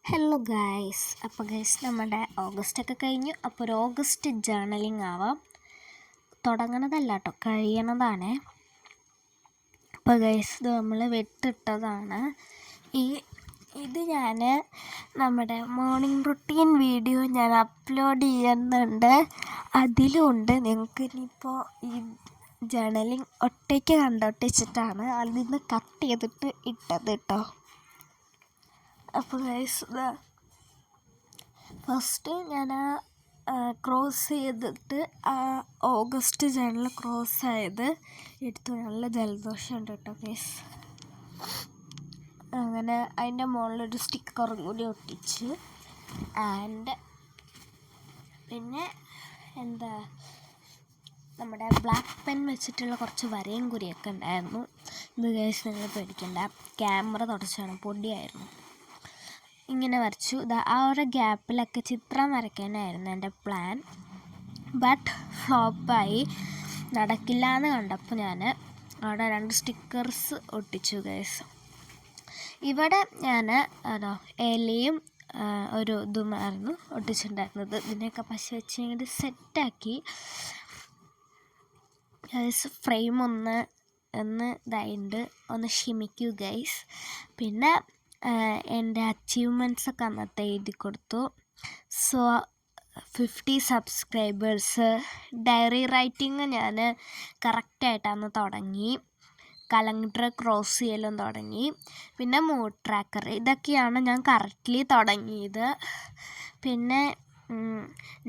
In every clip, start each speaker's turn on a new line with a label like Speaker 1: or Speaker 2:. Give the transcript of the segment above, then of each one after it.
Speaker 1: Hello guys. അപ്പോൾ guys നമ്മുടെ ഓഗസ്റ്റൊക്കെ കഴിഞ്ഞു. അപ്പോൾ ഒരു ഓഗസ്റ്റ് ജേർണലിംഗ് ആവാം. തുടങ്ങണതല്ല കേട്ടോ, കഴിയണതാണ്. അപ്പോൾ ഗൈസ് ഇത് നമ്മൾ വെട്ടിട്ടതാണ്. ഇത് ഞാൻ നമ്മുടെ മോർണിംഗ് റുട്ടീൻ വീഡിയോ ഞാൻ അപ്ലോഡ് ചെയ്യുന്നുണ്ട്. അതിലുണ്ട്. നിങ്ങൾക്ക് ഇനിയിപ്പോൾ ഈ ജേർണലിംഗ് ഒറ്റയ്ക്ക് കണ്ടൊട്ടിച്ചിട്ടാണ് അതിൽ നിന്ന് കട്ട് ചെയ്തിട്ട് ഇട്ടത് കേട്ടോ. അപ്പോൾ ഗൈസ് ഫസ്റ്റ് ഞാൻ ക്രോസ് ചെയ്തിട്ട് ഓഗസ്റ്റ് ജേർണൽ ക്രോസ് ആയത് എടുത്തു. നല്ല ജലദോഷമുണ്ട് കേട്ടോ ഗൈസ്. അങ്ങനെ അതിൻ്റെ മുകളിലൊരു സ്റ്റിക്കറും കൂടി ഒട്ടിച്ച്. ആൻഡ് പിന്നെ നമ്മുടെ ബ്ലാക്ക് പെൻ വെച്ചിട്ടുള്ള കുറച്ച് വരയും കുറിയൊക്കെ ഉണ്ടായിരുന്നു. ഇത് ഗൈസ് നിങ്ങൾ പേടിക്കണ്ട, ക്യാമറ തുടച്ചാണ്, പൊടിയായിരുന്നു. ഇങ്ങനെ വരച്ചു. ആ ഒരു ഗ്യാപ്പിലൊക്കെ ചിത്രം വരയ്ക്കാനായിരുന്നു എൻ്റെ പ്ലാൻ. ബട്ട് ഫ്ലോപ്പായി. നടക്കില്ല എന്ന് കണ്ടപ്പോൾ ഞാൻ അവിടെ 2 സ്റ്റിക്കേഴ്സ് ഒട്ടിച്ചു ഗൈസ്. ഇവിടെ ഞാൻ ഇലയും ഒരു ഇതുമായിരുന്നു ഒട്ടിച്ചിട്ടുണ്ടായിരുന്നത്. ഇതിനെയൊക്കെ പശ വെച്ച് ഇങ്ങനെ സെറ്റാക്കി ഗൈസ്. ഫ്രെയിം ഒന്ന് ഇതായിട്ടുണ്ട്, ഒന്ന് ക്ഷമിക്കൂ ഗൈസ്. പിന്നെ എൻ്റെ അച്ചീവ്മെൻറ്റ്സൊക്കെ അന്നത്തെ എഴുതി കൊടുത്തു. So 50 subscribers. ഡയറി റൈറ്റിങ് ഞാൻ കറക്റ്റായിട്ടന്ന് തുടങ്ങി. കലണ്ടർ ക്രോസ് ചെയ്യലും തുടങ്ങി. പിന്നെ മൂഡ് ട്രാക്കർ, ഇതൊക്കെയാണ് ഞാൻ കറക്റ്റ്ലി തുടങ്ങിയത്. പിന്നെ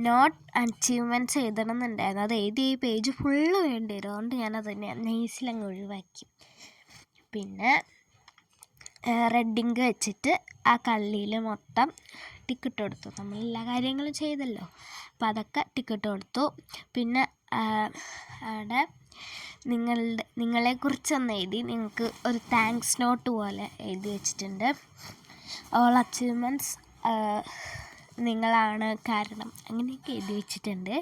Speaker 1: നോട്ട് അച്ചീവ്മെൻറ്റ്സ് എഴുതണമെന്നുണ്ടായിരുന്നു. അത് എഴുതി ഈ പേജ് ഫുള്ള് വേണ്ടി വരും. അതുകൊണ്ട് ഞാനത് നൈസിലങ്ങ് ഒഴിവാക്കി. പിന്നെ റെഡ് ഇങ്ക് വെച്ചിട്ട് ആ കള്ളിയിൽ മൊത്തം ടിക്കിട്ട് കൊടുത്തു. നമ്മൾ എല്ലാ കാര്യങ്ങളും ചെയ്തല്ലോ, അപ്പോൾ അതൊക്കെ ടിക്കിട്ട് കൊടുത്തു. പിന്നെ അവിടെ നിങ്ങളെക്കുറിച്ചൊന്ന് എഴുതി, നിങ്ങൾക്ക് ഒരു താങ്ക്സ് നോട്ട് പോലെ എഴുതി വെച്ചിട്ടുണ്ട്. ഓൾ അച്ചീവ്മെൻറ്റ്സ് നിങ്ങളാണ് കാരണം, അങ്ങനെയൊക്കെ എഴുതി വെച്ചിട്ടുണ്ട്.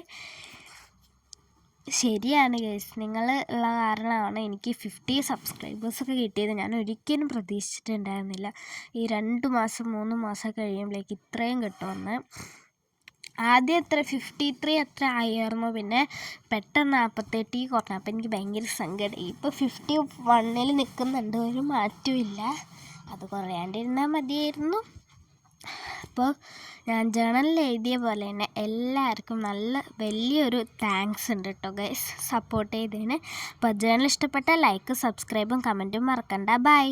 Speaker 1: ശരിയാണ് ഗൈസ്, നിങ്ങൾ ഉള്ള കാരണമാണ് എനിക്ക് 50 സബ്സ്ക്രൈബേഴ്സൊക്കെ കിട്ടിയത്. ഞാൻ ഒരിക്കലും പ്രതീക്ഷിച്ചിട്ടുണ്ടായിരുന്നില്ല ഈ 2 മാസം 3 മാസം കഴിയുമ്പോഴേക്ക് ഇത്രയും കിട്ടുമെന്ന്. ആദ്യം 53 ആയിരുന്നു. പിന്നെ പെട്ടെന്ന് 48 കുറഞ്ഞു. അപ്പോൾ എനിക്ക് ഭയങ്കര സങ്കടമായി. ഇപ്പോൾ 51 നിൽക്കുന്നുണ്ട്, ഒരു മാറ്റവും ഇല്ല. അത് കുറയാണ്ടിരുന്നാൽ മതിയായിരുന്നു. അപ്പോൾ ഞാൻ ജേർണലിൽ എഴുതിയ പോലെ തന്നെ എല്ലാവർക്കും നല്ല വലിയൊരു താങ്ക്സ് ഉണ്ട് കേട്ടോ ഗൈസ്, സപ്പോർട്ട് ചെയ്തതിന്. അപ്പോൾ ജേർണൽ ഇഷ്ടപ്പെട്ടാൽ ലൈക്ക്, സബ്സ്ക്രൈബും കമൻറ്റും മറക്കണ്ട. ബൈ.